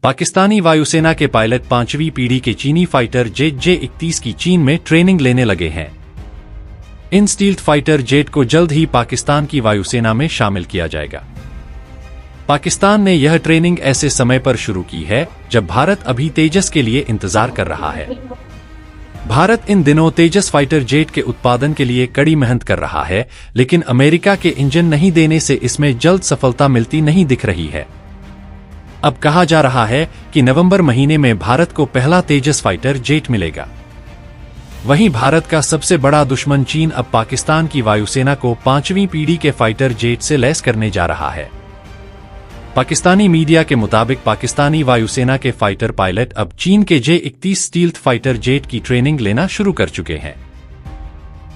पाकिस्तानी वायुसेना के पायलट 5वीं पीढ़ी के चीनी फाइटर जेट J-31 की चीन में ट्रेनिंग लेने लगे हैं। इन स्टील्थ फाइटर जेट को जल्द ही पाकिस्तान की वायुसेना में शामिल किया जाएगा। पाकिस्तान ने यह ट्रेनिंग ऐसे समय पर शुरू की है जब भारत अभी तेजस के लिए इंतजार कर रहा है। भारत इन दिनों तेजस फाइटर जेट के उत्पादन के लिए कड़ी मेहनत कर रहा है, लेकिन अमेरिका के इंजन नहीं देने से इसमें जल्द सफलता मिलती नहीं दिख रही है। अब कहा जा रहा है कि नवंबर महीने में भारत को पहला तेजस फाइटर जेट मिलेगा। वहीं भारत का सबसे बड़ा दुश्मन चीन अब पाकिस्तान की वायुसेना को 5वीं पीढ़ी के फाइटर जेट से लैस करने जा रहा है। पाकिस्तानी मीडिया के मुताबिक पाकिस्तानी वायुसेना के फाइटर पायलट अब चीन के J-31 स्टील्थ फाइटर जेट की ट्रेनिंग लेना शुरू कर चुके हैं।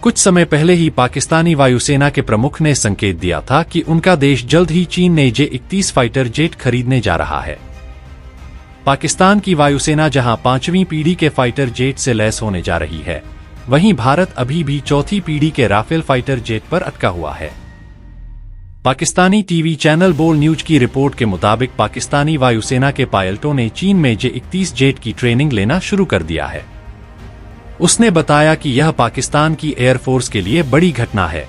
कुछ समय पहले ही पाकिस्तानी वायुसेना के प्रमुख ने संकेत दिया था कि उनका देश जल्द ही चीन ने J-31 फाइटर जेट खरीदने जा रहा है। पाकिस्तान की वायुसेना जहां 5वीं पीढ़ी के फाइटर जेट से लैस होने जा रही है, वहीं भारत अभी भी 4थी पीढ़ी के राफेल फाइटर जेट पर अटका हुआ है। पाकिस्तानी टीवी चैनल बोल न्यूज की रिपोर्ट के मुताबिक पाकिस्तानी वायुसेना के पायलटों ने चीन में J-31 जेट की ट्रेनिंग लेना शुरू कर दिया है। उसने बताया कि यह पाकिस्तान की एयरफोर्स के लिए बड़ी घटना है।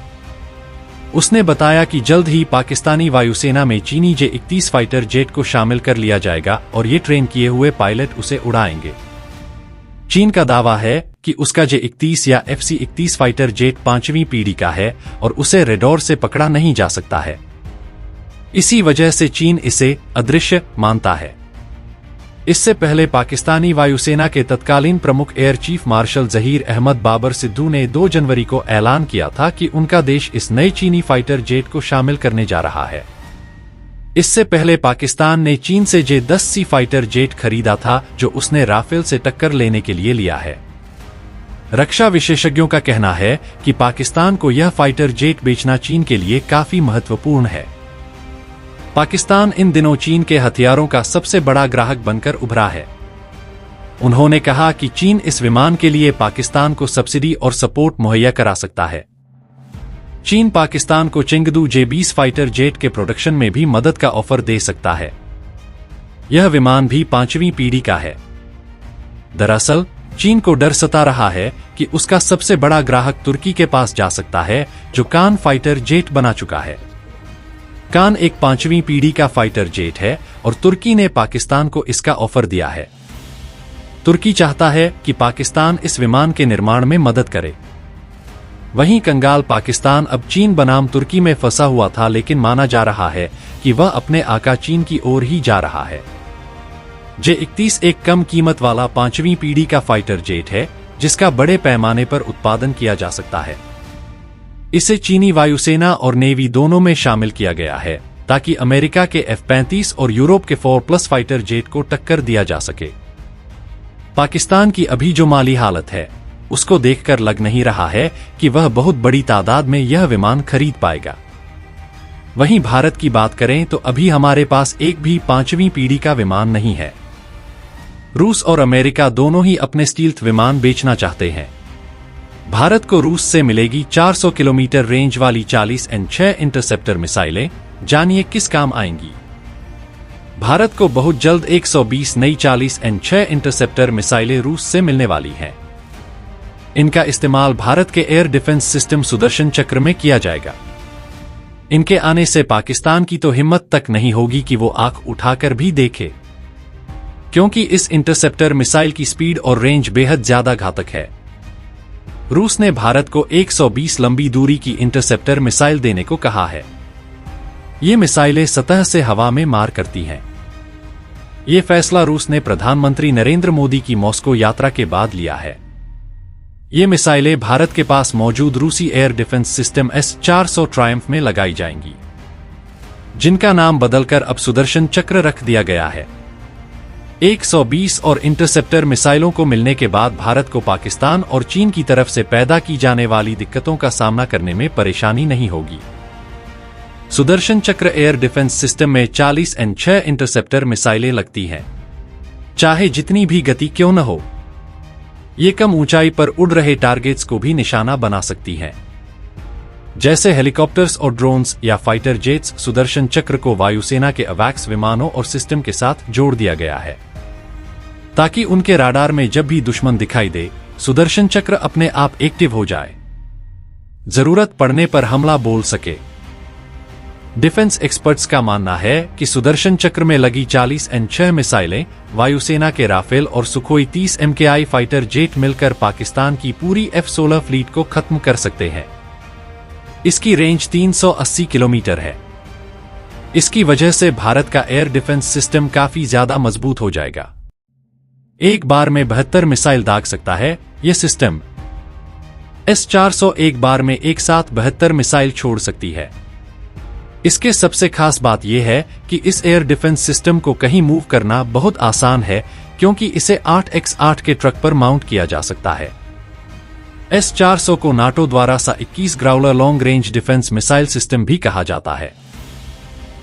उसने बताया कि जल्द ही पाकिस्तानी वायुसेना में चीनी J-31 फाइटर जेट को शामिल कर लिया जाएगा और ये ट्रेन किए हुए पायलट उसे उड़ाएंगे। चीन का दावा है कि उसका J-31 या FC-31 फाइटर जेट 5वीं पीढ़ी का है और उसे रेडॉर से पकड़ा नहीं जा सकता है। इसी वजह से चीन इसे अदृश्य मानता है। इससे पहले पाकिस्तानी वायुसेना के तत्कालीन प्रमुख air chief marshal Zaheer Ahmed Babar Sidhu ने 2 जनवरी को ऐलान किया था कि उनका देश इस नए चीनी फाइटर जेट को शामिल करने जा रहा है। इससे पहले पाकिस्तान ने चीन से J-10C फाइटर जेट खरीदा था, जो उसने राफेल से टक्कर लेने के लिए लिया है। रक्षा विशेषज्ञों का कहना है कि पाकिस्तान को यह फाइटर जेट बेचना चीन के लिए काफी महत्वपूर्ण है। पाकिस्तान इन दिनों चीन के हथियारों का सबसे बड़ा ग्राहक बनकर उभरा है। उन्होंने कहा कि चीन इस विमान के लिए पाकिस्तान को सब्सिडी और सपोर्ट मुहैया करा सकता है। चीन पाकिस्तान को चेंगदू J-20 फाइटर जेट के प्रोडक्शन में भी मदद का ऑफर दे सकता है। यह विमान भी 5वीं पीढ़ी का है। दरअसल चीन को डर सता रहा है कि उसका सबसे बड़ा ग्राहक तुर्की के पास जा सकता है, जो कान फाइटर जेट बना चुका है। कान एक 5वीं पीढ़ी का फाइटर जेट है और तुर्की ने पाकिस्तान को इसका ऑफर दिया है। तुर्की चाहता है कि पाकिस्तान इस विमान के निर्माण में मदद करे। वहीं कंगाल पाकिस्तान अब चीन बनाम तुर्की में फंसा हुआ था, लेकिन माना जा रहा है कि वह अपने आका चीन की ओर ही जा रहा है। J-31 एक कम कीमत वाला 5वीं पीढ़ी का फाइटर जेट है, जिसका बड़े पैमाने पर उत्पादन किया जा सकता है। इसे चीनी वायुसेना और नेवी दोनों में शामिल किया गया है, ताकि अमेरिका के F-35 और यूरोप के 4+ फाइटर जेट को टक्कर दिया जा सके। पाकिस्तान की अभी जो माली हालत है, उसको देखकर लग नहीं रहा है कि वह बहुत बड़ी तादाद में यह विमान खरीद पाएगा। वहीं भारत की बात करें तो अभी हमारे पास एक भी 5वीं पीढ़ी का विमान नहीं है। रूस और अमेरिका दोनों ही अपने स्टील्थ विमान बेचना चाहते हैं। भारत को रूस से मिलेगी 400 किलोमीटर रेंज वाली 40N6 इंटरसेप्टर मिसाइलें। जानिए किस काम आएंगी। भारत को बहुत जल्द 120 नई 40N6 इंटरसेप्टर मिसाइलें रूस से मिलने वाली हैं। इनका इस्तेमाल भारत के एयर डिफेंस सिस्टम सुदर्शन चक्र में किया जाएगा। इनके आने से पाकिस्तान की तो हिम्मत तक नहीं होगी कि वो आंख उठाकर भी देखे, क्योंकि इस इंटरसेप्टर मिसाइल की स्पीड और रेंज बेहद ज्यादा घातक है। रूस ने भारत को 120 लंबी दूरी की इंटरसेप्टर मिसाइल देने को कहा है। ये मिसाइलें सतह से हवा में मार करती हैं। ये फैसला रूस ने प्रधानमंत्री नरेंद्र मोदी की मॉस्को यात्रा के बाद लिया है। ये मिसाइलें भारत के पास मौजूद रूसी air defence system S-400 Triumph में लगाई जाएंगी, जिनका नाम बदलकर अब सुदर्शन चक्र रख दिया गया है। 120 और इंटरसेप्टर मिसाइलों को मिलने के बाद भारत को पाकिस्तान और चीन की तरफ से पैदा की जाने वाली दिक्कतों का सामना करने में परेशानी नहीं होगी। सुदर्शन चक्र एयर डिफेंस सिस्टम में 40N6 इंटरसेप्टर मिसाइलें लगती हैं। चाहे जितनी भी गति क्यों न हो, ये कम ऊंचाई पर उड़ रहे टारगेट्स को भी निशाना बना सकती हैं। जैसे हेलीकॉप्टर्स और ड्रोन्स या फाइटर जेट्स। सुदर्शन चक्र को वायुसेना के अवैक्स विमानों और सिस्टम के साथ जोड़ दिया गया है ताकि उनके राडार में जब भी दुश्मन दिखाई दे, सुदर्शन चक्र अपने आप एक्टिव हो जाए, जरूरत पड़ने पर हमला बोल सके। डिफेंस एक्सपर्ट्स का मानना है कि सुदर्शन चक्र में लगी 40N6 मिसाइलें वायुसेना के राफेल और सुखोई 30 MKI फाइटर जेट मिलकर पाकिस्तान की पूरी F-16 फ्लीट को खत्म कर सकते हैं। इसकी रेंज 380 किलोमीटर है। इसकी वजह से भारत का एयर डिफेंस सिस्टम काफी ज्यादा मजबूत हो जाएगा। एक बार में 72 मिसाइल दाग सकता है यह सिस्टम। S-400 एक बार में एक साथ 72 मिसाइल छोड़ सकती है। इसके सबसे खास बात यह है कि इस एयर डिफेंस सिस्टम को कहीं मूव करना बहुत आसान है, क्योंकि इसे 8x8 के ट्रक पर माउंट किया जा सकता है। S-400 को नाटो द्वारा SA-21 Growler long range defence missile system भी कहा जाता है।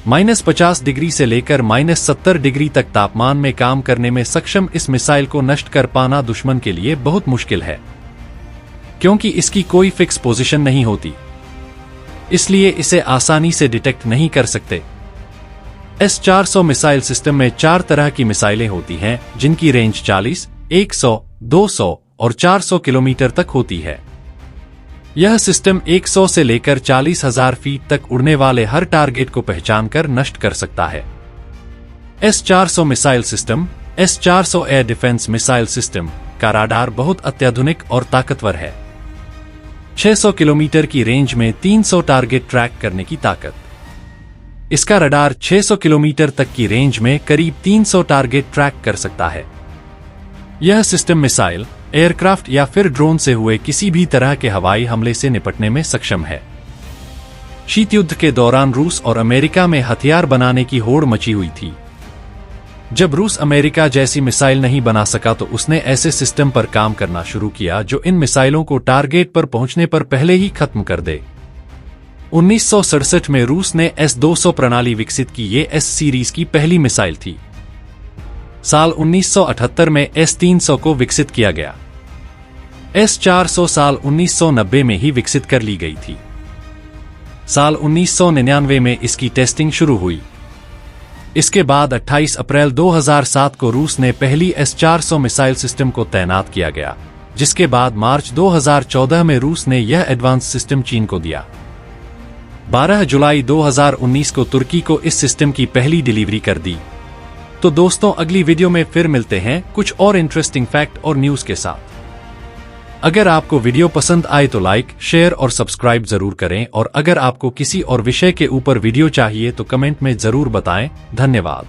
-50 डिग्री से लेकर -70 डिग्री तक तापमान में काम करने में सक्षम इस मिसाइल को नष्ट कर पाना दुश्मन के लिए बहुत मुश्किल है, क्योंकि इसकी कोई फिक्स पोजीशन नहीं होती, इसलिए इसे आसानी से डिटेक्ट नहीं कर सकते। S-400 मिसाइल सिस्टम में 4 तरह की मिसाइलें होती हैं, जिनकी रेंज 40, 100, 200 और 400 किलोमीटर तक होती है। यह सिस्टम 100 से लेकर 40,000 फीट तक उड़ने वाले हर टारगेट को पहचानकर नष्ट कर सकता है। S-400 missile system, S-400 air defence missile system का राडार बहुत अत्याधुनिक और ताकतवर है। 600 किलोमीटर की रेंज में 300 टारगेट ट्रैक करने की ताकत। इसका रडार 600 किलोमीटर तक की रेंज में करीब 300 टारगेट ट्रैक कर सकता है। यह सिस्टम मिसाइल, एयरक्राफ्ट या फिर ड्रोन से हुए किसी भी तरह के हवाई हमले से निपटने में सक्षम है। शीत युद्ध के दौरान रूस और अमेरिका में हथियार बनाने की होड़ मची हुई थी। जब रूस अमेरिका जैसी मिसाइल नहीं बना सका तो उसने ऐसे सिस्टम पर काम करना शुरू किया जो इन मिसाइलों को टारगेट पर पहुंचने पर पहले ही खत्म कर दे। 1967 में रूस ने S-200 प्रणाली विकसित की। ये S सीरीज की पहली मिसाइल थी। साल 1978 में S-300 को विकसित किया गया। S-400 साल 1990 में ही विकसित कर ली गई थी। साल 1999 में इसकी टेस्टिंग शुरू हुई। इसके बाद 28 अप्रैल 2007 को रूस ने पहली S-400 मिसाइल सिस्टम को तैनात किया गया, जिसके बाद मार्च 2014 में रूस ने यह एडवांस सिस्टम चीन को दिया। 12 जुलाई 2019 को तुर्की को इस सिस्टम की पहली डिलीवरी कर दी। तो दोस्तों, अगली वीडियो में फिर मिलते हैं कुछ और इंटरेस्टिंग फैक्ट और न्यूज के साथ। अगर आपको वीडियो पसंद आए तो लाइक, शेयर और सब्सक्राइब जरूर करें, और अगर आपको किसी और विषय के ऊपर वीडियो चाहिए तो कमेंट में जरूर बताएं। धन्यवाद।